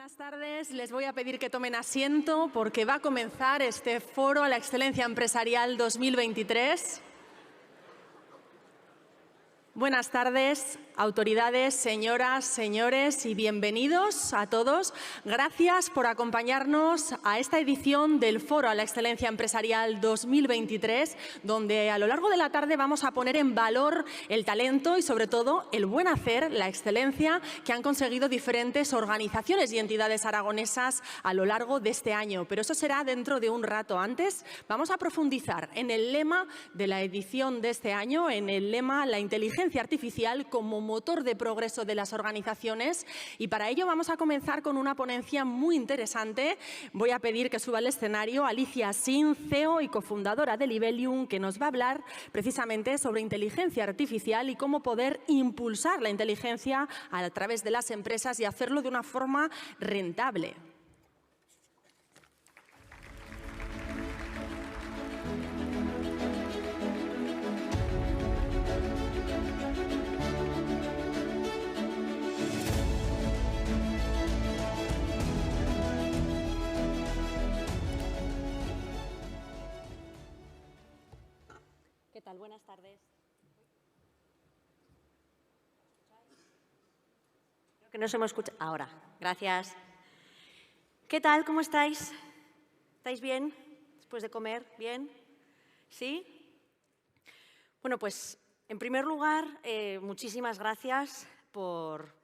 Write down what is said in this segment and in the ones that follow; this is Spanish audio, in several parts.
Buenas tardes, les voy a pedir que tomen asiento porque va a comenzar este Foro a la Excelencia Empresarial 2023. Buenas tardes, autoridades, señoras, señores, y bienvenidos a todos. Gracias por acompañarnos a esta edición del Foro a la Excelencia Empresarial 2023, donde a lo largo de la tarde vamos a poner en valor el talento y, sobre todo, el buen hacer, la excelencia que han conseguido diferentes organizaciones y entidades aragonesas a lo largo de este año. Pero eso será dentro de un rato. Antes, vamos a profundizar en el lema de la edición de este año, en el lema La inteligencia artificial como motor de progreso de las organizaciones, y para ello vamos a comenzar con una ponencia muy interesante. Voy a pedir que suba al escenario Alicia Sin, CEO y cofundadora de Libelium, que nos va a hablar precisamente sobre inteligencia artificial y cómo poder impulsar la inteligencia a través de las empresas y hacerlo de una forma rentable. ¿Qué tal? Buenas tardes. Creo que no se me escucha. Ahora, gracias. ¿Qué tal? ¿Cómo estáis? ¿Estáis bien? ¿Después de comer? ¿Bien? ¿Sí? Bueno, pues, en primer lugar, muchísimas gracias por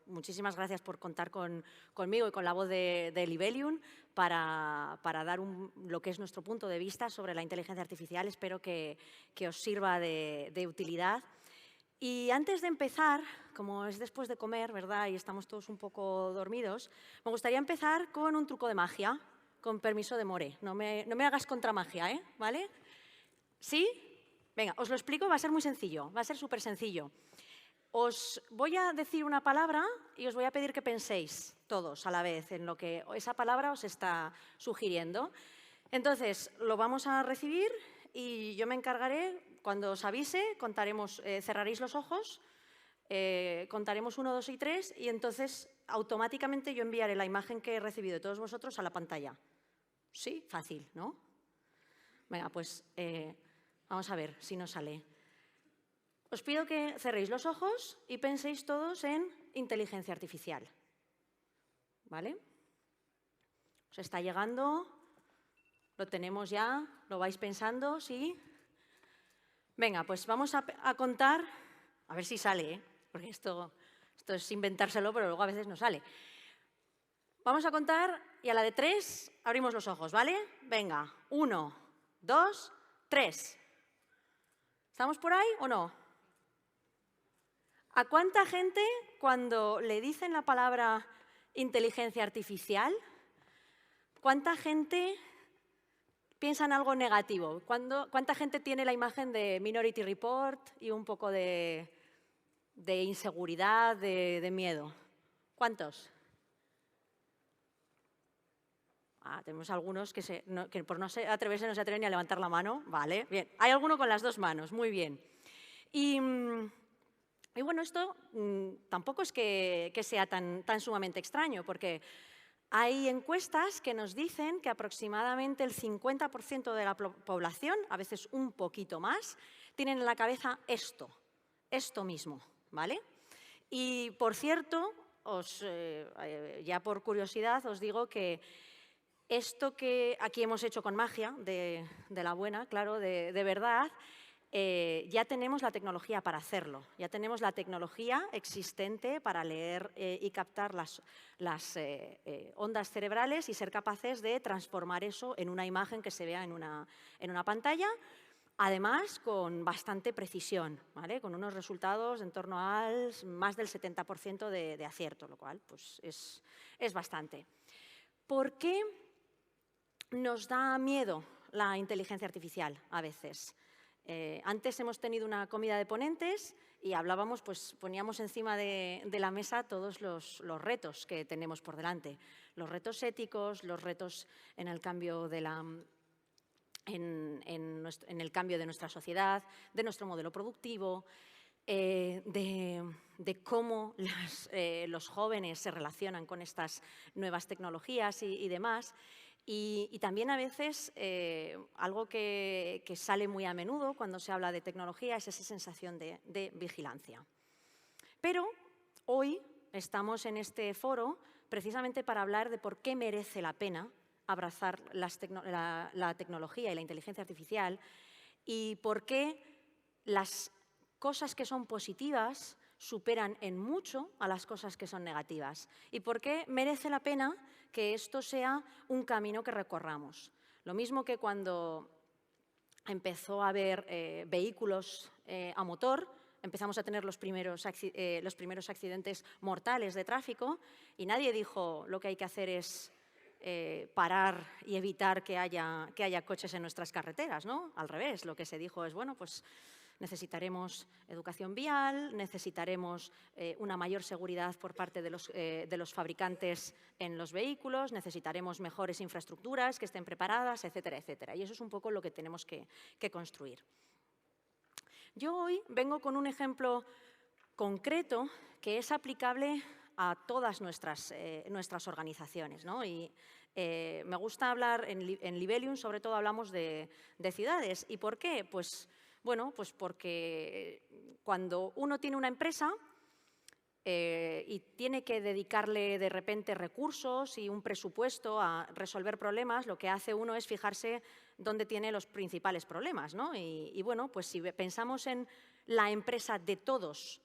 contar conmigo y con la voz de Libelium para dar lo que es nuestro punto de vista sobre la inteligencia artificial. Espero que os sirva de utilidad. Y antes de empezar, como es después de comer, ¿verdad?, y estamos todos un poco dormidos, me gustaría empezar con un truco de magia, con permiso de More. No me hagas contramagia, ¿eh? ¿Vale? ¿Sí? Venga, os lo explico, va a ser muy sencillo, va a ser súper sencillo. Os voy a decir una palabra y os voy a pedir que penséis todos a la vez en lo que esa palabra os está sugiriendo. Entonces, lo vamos a recibir y yo me encargaré, cuando os avise, contaremos, cerraréis los ojos, contaremos 1, 2 y 3 y entonces automáticamente yo enviaré la imagen que he recibido de todos vosotros a la pantalla. ¿Sí? Fácil, ¿no? Venga, pues vamos a ver si nos sale. Os pido que cerréis los ojos y penséis todos en inteligencia artificial. ¿Vale? ¿Os está llegando? ¿Lo tenemos ya? ¿Lo vais pensando? ¿Sí? Venga, pues vamos a contar, a ver si sale, ¿eh? Porque esto es inventárselo, pero luego a veces no sale. Vamos a contar y a la de 3 abrimos los ojos, ¿vale? Venga, 1, 2, 3. ¿Estamos por ahí o no? ¿A cuánta gente, cuando le dicen la palabra inteligencia artificial, cuánta gente piensa en algo negativo? ¿Cuánta gente tiene la imagen de Minority Report y un poco de inseguridad, de miedo? ¿Cuántos? Tenemos algunos que por no atreverse no se atreven ni a levantar la mano. Vale, bien. Hay alguno con las 2 manos, muy bien. Y bueno, esto tampoco es que sea tan sumamente extraño, porque hay encuestas que nos dicen que aproximadamente el 50% de la población, a veces un poquito más, tienen en la cabeza esto mismo, ¿vale? Y, por cierto, ya por curiosidad os digo que esto que aquí hemos hecho con magia, de la buena, claro, de verdad, ya tenemos la tecnología para hacerlo. Ya tenemos la tecnología existente para leer y captar las ondas cerebrales y ser capaces de transformar eso en una imagen que se vea en una pantalla, además con bastante precisión, ¿vale? Con unos resultados en torno al más del 70% de acierto, lo cual pues, es bastante. ¿Por qué nos da miedo la inteligencia artificial a veces? Antes hemos tenido una comida de ponentes y hablábamos, pues poníamos encima de la mesa todos los retos que tenemos por delante. Los retos éticos, los retos en el cambio de en el cambio de nuestra sociedad, de nuestro modelo productivo. de cómo los jóvenes se relacionan con estas nuevas tecnologías y demás. Y también a veces algo que sale muy a menudo cuando se habla de tecnología es esa sensación de vigilancia. Pero hoy estamos en este foro precisamente para hablar de por qué merece la pena abrazar la tecnología y la inteligencia artificial y por qué las cosas que son positivas superan en mucho a las cosas que son negativas y por qué merece la pena que esto sea un camino que recorramos. Lo mismo que cuando empezó a haber vehículos a motor, empezamos a tener los primeros accidentes mortales de tráfico y nadie dijo lo que hay que hacer es parar y evitar que haya coches en nuestras carreteras, ¿no? Al revés, lo que se dijo es, bueno, pues necesitaremos educación vial, necesitaremos una mayor seguridad por parte de los fabricantes en los vehículos, necesitaremos mejores infraestructuras que estén preparadas, etcétera, etcétera. Y eso es un poco lo que tenemos que construir. Yo hoy vengo con un ejemplo concreto que es aplicable a todas nuestras organizaciones, ¿no? Y me gusta hablar en Libelium, sobre todo hablamos de ciudades. ¿Y por qué? Pues, bueno, pues porque cuando uno tiene una empresa y tiene que dedicarle de repente recursos y un presupuesto a resolver problemas, lo que hace uno es fijarse dónde tiene los principales problemas, ¿no? Y bueno, pues si pensamos en la empresa de todos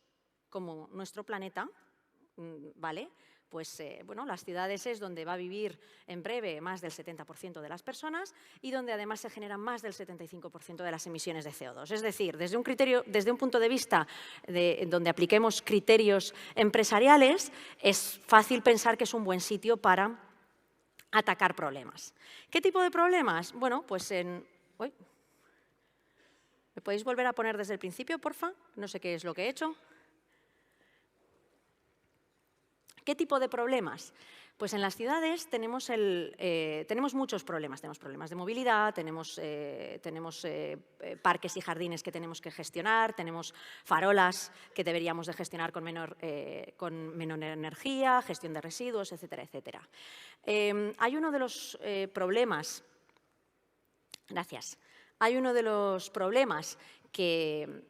como nuestro planeta, ¿vale? Pues bueno, las ciudades es donde va a vivir en breve más del 70% de las personas y donde además se generan más del 75% de las emisiones de CO2. Es decir, desde un punto de vista donde apliquemos criterios empresariales, es fácil pensar que es un buen sitio para atacar problemas. ¿Qué tipo de problemas? Bueno, pues uy, ¿me podéis volver a poner desde el principio, porfa? No sé qué es lo que he hecho. ¿Qué tipo de problemas? Pues en las ciudades tenemos muchos problemas. Tenemos problemas de movilidad, tenemos parques y jardines que tenemos que gestionar, tenemos farolas que deberíamos de gestionar con menor energía, gestión de residuos, etcétera, etcétera. Hay uno de los problemas, gracias, hay uno de los problemas que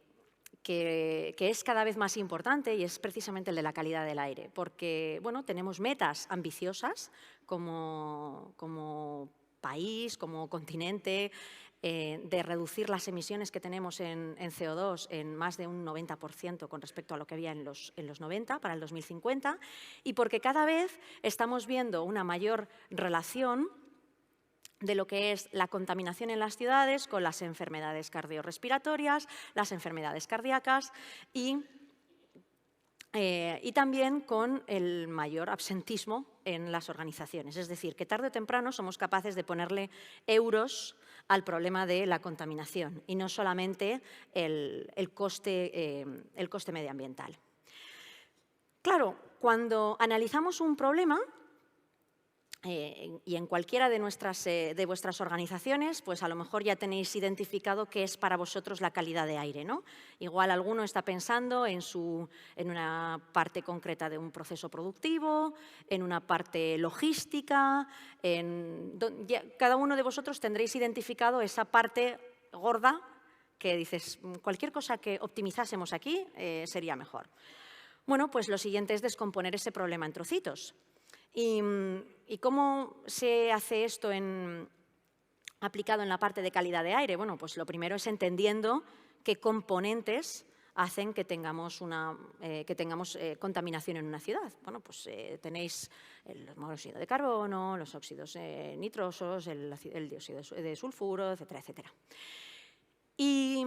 es cada vez más importante y es precisamente el de la calidad del aire, porque bueno, tenemos metas ambiciosas como país, como continente, de reducir las emisiones que tenemos en CO2 en más de un 90% con respecto a lo que había en los 90 para el 2050 y porque cada vez estamos viendo una mayor relación de lo que es la contaminación en las ciudades con las enfermedades cardiorrespiratorias, las enfermedades cardíacas y también con el mayor absentismo en las organizaciones. Es decir, que tarde o temprano somos capaces de ponerle euros al problema de la contaminación y no solamente el coste medioambiental. Claro, cuando analizamos un problema, y en cualquiera de vuestras organizaciones, pues a lo mejor ya tenéis identificado qué es para vosotros la calidad de aire, ¿no? Igual alguno está pensando en una parte concreta de un proceso productivo, en una parte logística, cada uno de vosotros tendréis identificado esa parte gorda que dices, cualquier cosa que optimizásemos aquí sería mejor. Bueno, pues lo siguiente es descomponer ese problema en trocitos. ¿Y cómo se hace esto aplicado en la parte de calidad de aire? Bueno, pues lo primero es entendiendo qué componentes hacen que tengamos contaminación en una ciudad. Bueno, pues tenéis el monóxido de carbono, los óxidos nitrosos, el dióxido de sulfuro, etcétera, etcétera. ¿Y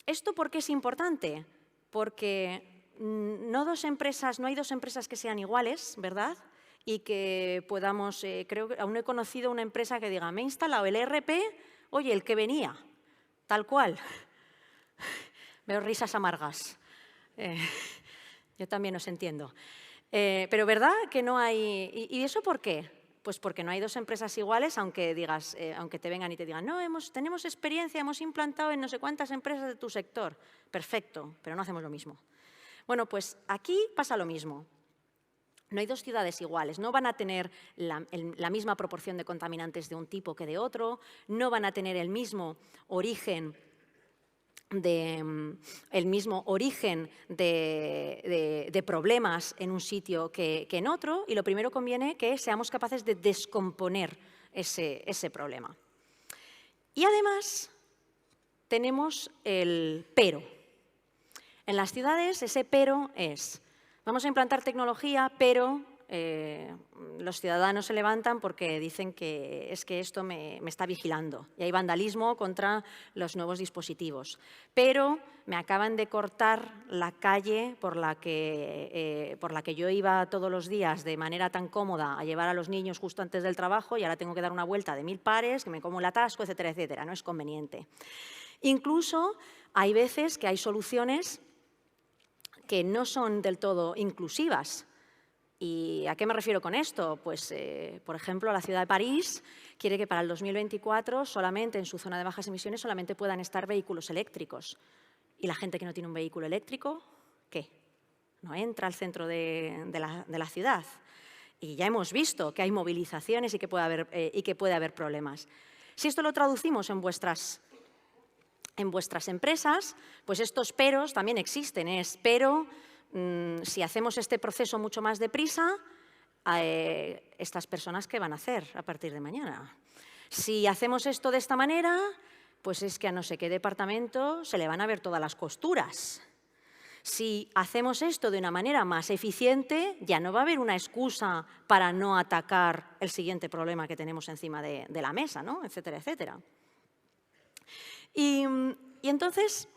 esto por qué es importante? Porque no hay dos empresas que sean iguales, ¿verdad? Y que podamos, creo que aún no he conocido una empresa que diga, me he instalado el ERP, oye, el que venía, tal cual. Veo risas amargas. Yo también os entiendo. Pero ¿verdad que no hay? ¿Y eso por qué? Pues porque no hay dos empresas iguales, aunque te vengan y te digan, no, tenemos experiencia, hemos implantado en no sé cuántas empresas de tu sector. Perfecto, pero no hacemos lo mismo. Bueno, pues aquí pasa lo mismo. No hay dos ciudades iguales, no van a tener la misma proporción de contaminantes de un tipo que de otro, no van a tener el mismo origen de problemas en un sitio que en otro, y lo primero conviene que seamos capaces de descomponer ese problema. Y además tenemos el pero. En las ciudades ese pero es: vamos a implantar tecnología, pero los ciudadanos se levantan porque dicen que es que esto me está vigilando y hay vandalismo contra los nuevos dispositivos. Pero me acaban de cortar la calle por la que yo iba todos los días de manera tan cómoda a llevar a los niños justo antes del trabajo y ahora tengo que dar una vuelta de 1000 pares, que me como el atasco, etcétera, etcétera. No es conveniente. Incluso hay veces que hay soluciones que no son del todo inclusivas. ¿Y a qué me refiero con esto? Pues, por ejemplo, la ciudad de París quiere que para el 2024 solamente en su zona de bajas emisiones solamente puedan estar vehículos eléctricos. ¿Y la gente que no tiene un vehículo eléctrico, qué? No entra al centro de la ciudad. Y ya hemos visto que hay movilizaciones y que puede haber problemas. Si esto lo traducimos en vuestras empresas, pues estos peros también existen. Pero si hacemos este proceso mucho más deprisa, estas personas, ¿qué van a hacer a partir de mañana? Si hacemos esto de esta manera, pues es que a no sé qué departamento se le van a ver todas las costuras. Si hacemos esto de una manera más eficiente, ya no va a haber una excusa para no atacar el siguiente problema que tenemos encima de la mesa, ¿no? Etcétera, etcétera. Y entonces,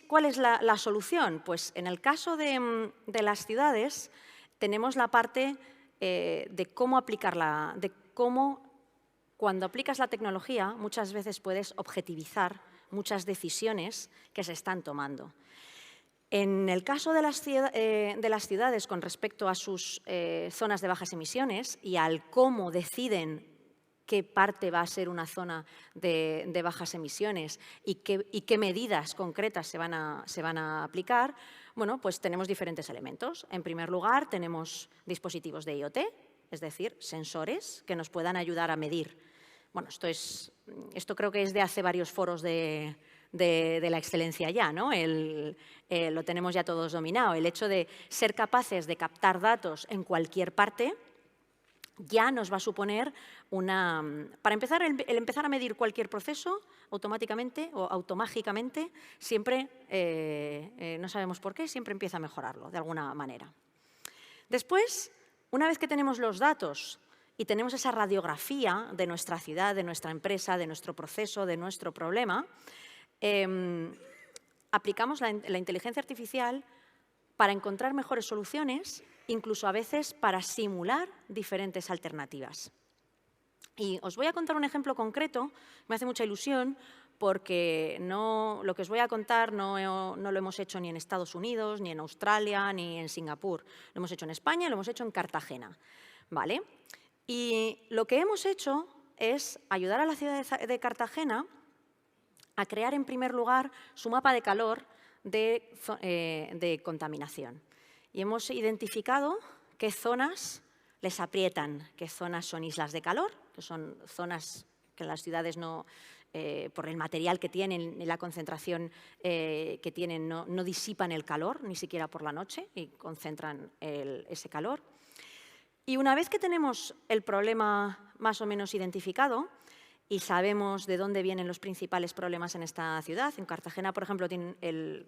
¿cuál es la solución? Pues en el caso de las ciudades tenemos la parte de cómo aplicarla, de cómo cuando aplicas la tecnología muchas veces puedes objetivizar muchas decisiones que se están tomando. En el caso de las ciudades con respecto a sus zonas de bajas emisiones y al cómo deciden qué parte va a ser una zona de bajas emisiones y qué medidas concretas se van a aplicar, bueno, pues tenemos diferentes elementos. En primer lugar, tenemos dispositivos de IoT, es decir, sensores que nos puedan ayudar a medir. Bueno, esto creo que es de hace varios foros de la excelencia ya, ¿no? Lo tenemos ya todos dominado. El hecho de ser capaces de captar datos en cualquier parte ya nos va a suponer para empezar, el empezar a medir cualquier proceso automáticamente o automágicamente, siempre, no sabemos por qué, siempre empieza a mejorarlo de alguna manera. Después, una vez que tenemos los datos y tenemos esa radiografía de nuestra ciudad, de nuestra empresa, de nuestro proceso, de nuestro problema, aplicamos la inteligencia artificial para encontrar mejores soluciones, incluso a veces para simular diferentes alternativas. Y os voy a contar un ejemplo concreto, me hace mucha ilusión, porque lo que os voy a contar no lo hemos hecho ni en Estados Unidos, ni en Australia, ni en Singapur. Lo hemos hecho en España, lo hemos hecho en Cartagena, ¿vale? Y lo que hemos hecho es ayudar a la ciudad de Cartagena a crear, en primer lugar, su mapa de calor de contaminación. Y hemos identificado qué zonas les aprietan, qué zonas son islas de calor, que son zonas que en las ciudades por el material que tienen y la concentración que tienen, no disipan el calor, ni siquiera por la noche, y concentran ese calor. Y una vez que tenemos el problema más o menos identificado y sabemos de dónde vienen los principales problemas en esta ciudad, en Cartagena, por ejemplo,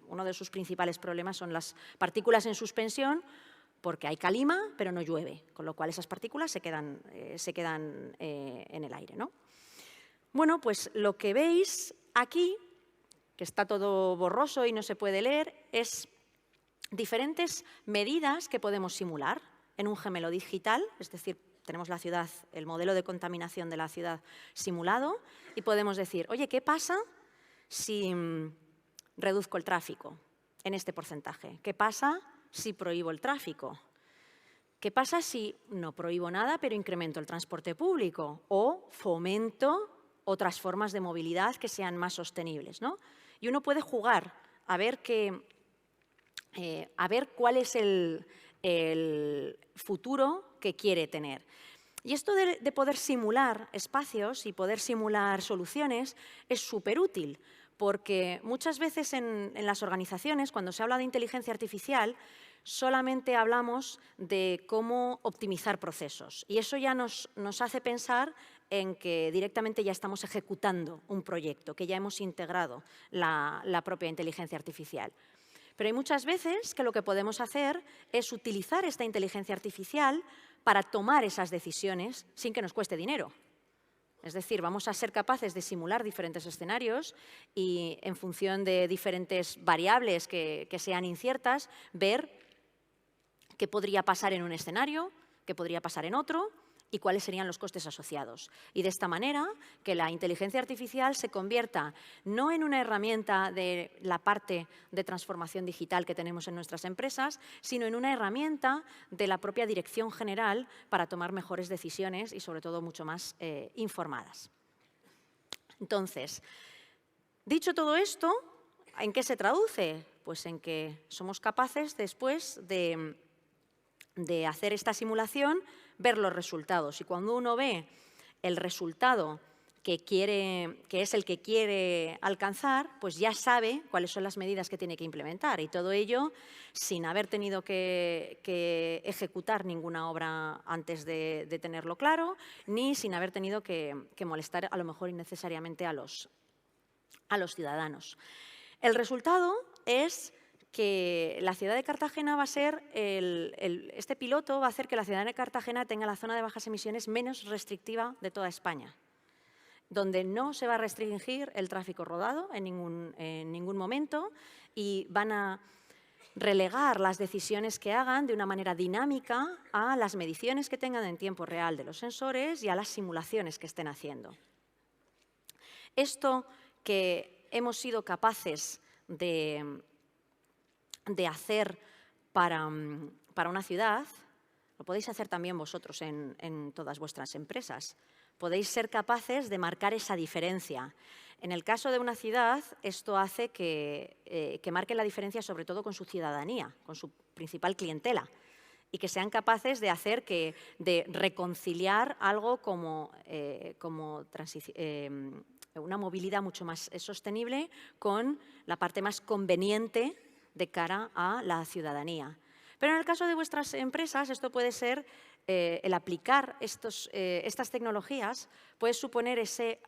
uno de sus principales problemas son las partículas en suspensión, porque hay calima, pero no llueve, con lo cual esas partículas se quedan en el aire, ¿no? Bueno, pues lo que veis aquí, que está todo borroso y no se puede leer, es diferentes medidas que podemos simular en un gemelo digital, es decir, tenemos la ciudad, el modelo de contaminación de la ciudad simulado y podemos decir, oye, ¿qué pasa si reduzco el tráfico en este porcentaje? ¿Qué pasa si prohíbo el tráfico? ¿Qué pasa si no prohíbo nada, pero incremento el transporte público o fomento otras formas de movilidad que sean más sostenibles, ¿no? Y uno puede jugar a ver cuál es el futuro que quiere tener. Y esto de poder simular espacios y poder simular soluciones es súper útil, porque muchas veces en las organizaciones, cuando se habla de inteligencia artificial, solamente hablamos de cómo optimizar procesos. Y eso ya nos hace pensar en que directamente ya estamos ejecutando un proyecto, que ya hemos integrado la propia inteligencia artificial. Pero hay muchas veces que lo que podemos hacer es utilizar esta inteligencia artificial para tomar esas decisiones sin que nos cueste dinero. Es decir, vamos a ser capaces de simular diferentes escenarios y, en función de diferentes variables que sean inciertas, ver qué podría pasar en un escenario, qué podría pasar en otro y cuáles serían los costes asociados. Y de esta manera, que la inteligencia artificial se convierta no en una herramienta de la parte de transformación digital que tenemos en nuestras empresas, sino en una herramienta de la propia dirección general para tomar mejores decisiones y, sobre todo, mucho más informadas. Entonces, dicho todo esto, ¿en qué se traduce? Pues en que somos capaces después de hacer esta simulación, ver los resultados. Y cuando uno ve el resultado que es el que quiere alcanzar, pues ya sabe cuáles son las medidas que tiene que implementar. Y todo ello sin haber tenido que ejecutar ninguna obra antes de tenerlo claro, ni sin haber tenido que molestar a lo mejor innecesariamente a los ciudadanos. El resultado es que la ciudad de Cartagena va a ser, este piloto va a hacer que la ciudad de Cartagena tenga la zona de bajas emisiones menos restrictiva de toda España, donde no se va a restringir el tráfico rodado en ningún momento y van a relegar las decisiones que hagan de una manera dinámica a las mediciones que tengan en tiempo real de los sensores y a las simulaciones que estén haciendo. Esto que hemos sido capaces de hacer para una ciudad, lo podéis hacer también vosotros en todas vuestras empresas. Podéis ser capaces de marcar esa diferencia. En el caso de una ciudad, esto hace que marque la diferencia sobre todo con su ciudadanía, con su principal clientela, y que sean capaces de hacer de reconciliar algo como una movilidad mucho más sostenible con la parte más conveniente de cara a la ciudadanía. Pero en el caso de vuestras empresas, esto puede ser, el aplicar estas tecnologías puede suponer ese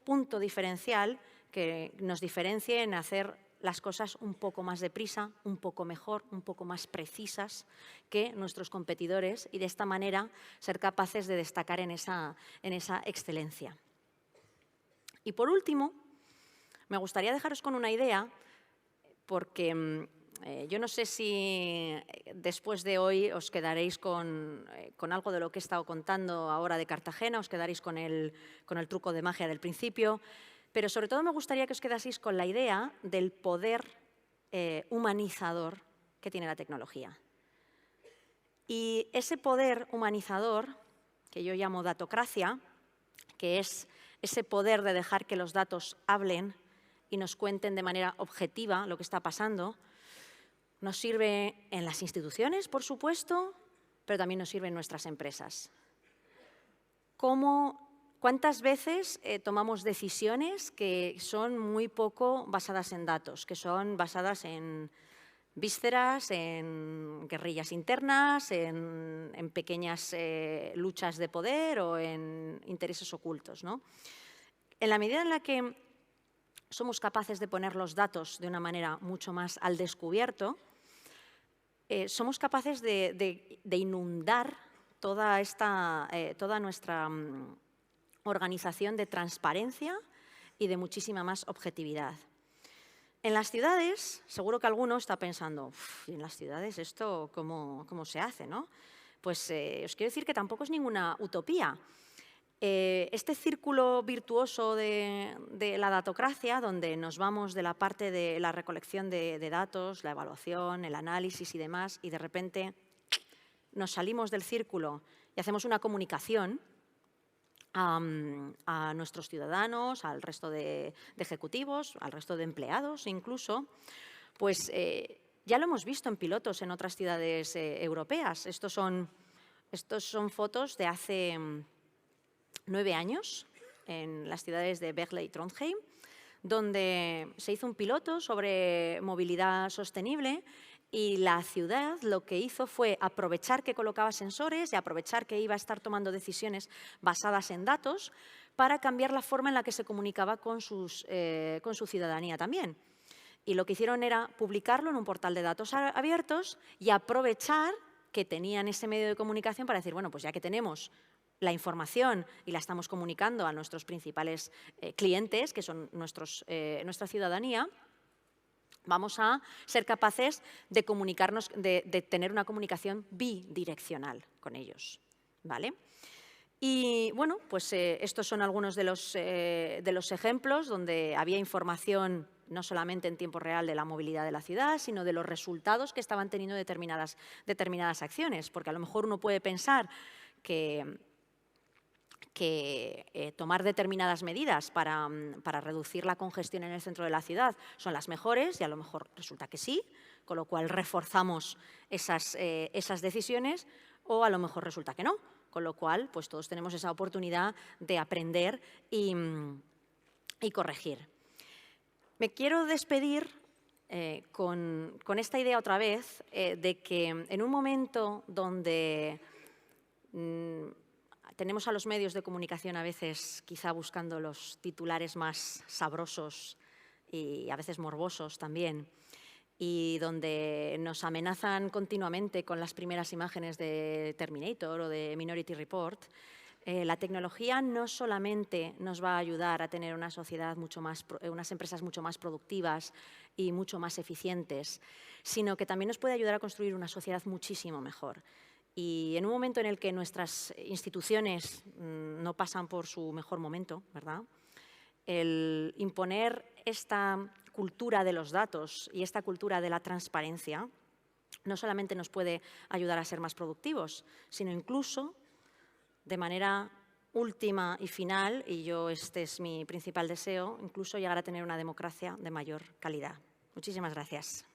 punto diferencial que nos diferencie en hacer las cosas un poco más deprisa, un poco mejor, un poco más precisas que nuestros competidores y de esta manera ser capaces de destacar en esa excelencia. Y por último, me gustaría dejaros con una idea, porque yo no sé si después de hoy os quedaréis con algo de lo que he estado contando ahora de Cartagena, os quedaréis con el truco de magia del principio, pero sobre todo me gustaría que os quedaseis con la idea del poder humanizador que tiene la tecnología. Y ese poder humanizador, que yo llamo datocracia, que es ese poder de dejar que los datos hablen y nos cuenten de manera objetiva lo que está pasando, nos sirve en las instituciones, por supuesto, pero también nos sirve en nuestras empresas. ¿Cuántas veces tomamos decisiones que son muy poco basadas en datos, que son basadas en vísceras, en guerrillas internas, en pequeñas luchas de poder o en intereses ocultos, ¿no? En la medida en la que somos capaces de poner los datos de una manera mucho más al descubierto, somos capaces de inundar toda nuestra organización de transparencia y de muchísima más objetividad. En las ciudades, seguro que alguno está pensando, ¿y en las ciudades esto cómo se hace, no? Pues os quiero decir que tampoco es ninguna utopía. Este círculo virtuoso de la datocracia, donde nos vamos de la parte de la recolección de datos, la evaluación, el análisis y demás, y de repente nos salimos del círculo y hacemos una comunicación a nuestros ciudadanos, al resto de ejecutivos, al resto de empleados incluso, pues ya lo hemos visto en pilotos en otras ciudades europeas. Estos son fotos de hace 9 años en las ciudades de Berle y Trondheim, donde se hizo un piloto sobre movilidad sostenible y la ciudad lo que hizo fue aprovechar que colocaba sensores y aprovechar que iba a estar tomando decisiones basadas en datos para cambiar la forma en la que se comunicaba con su ciudadanía también. Y lo que hicieron era publicarlo en un portal de datos abiertos y aprovechar que tenían ese medio de comunicación para decir, bueno, pues ya que tenemos la información y la estamos comunicando a nuestros principales clientes, que son nuestra ciudadanía, vamos a ser capaces de comunicarnos, de tener una comunicación bidireccional con ellos, ¿vale? Y bueno, pues estos son algunos de los ejemplos donde había información no solamente en tiempo real de la movilidad de la ciudad, sino de los resultados que estaban teniendo determinadas acciones, porque a lo mejor uno puede pensar que tomar determinadas medidas para reducir la congestión en el centro de la ciudad son las mejores y a lo mejor resulta que sí, con lo cual reforzamos esas decisiones, o a lo mejor resulta que no, con lo cual pues todos tenemos esa oportunidad de aprender y corregir. Me quiero despedir con esta idea otra vez de que en un momento donde tenemos a los medios de comunicación a veces quizá buscando los titulares más sabrosos y a veces morbosos también, y donde nos amenazan continuamente con las primeras imágenes de Terminator o de Minority Report, la tecnología no solamente nos va a ayudar a tener una sociedad unas empresas mucho más productivas y mucho más eficientes, sino que también nos puede ayudar a construir una sociedad muchísimo mejor. Y en un momento en el que nuestras instituciones no pasan por su mejor momento, ¿verdad?, el imponer esta cultura de los datos y esta cultura de la transparencia no solamente nos puede ayudar a ser más productivos, sino incluso, de manera última y final, y este es mi principal deseo, incluso llegar a tener una democracia de mayor calidad. Muchísimas gracias.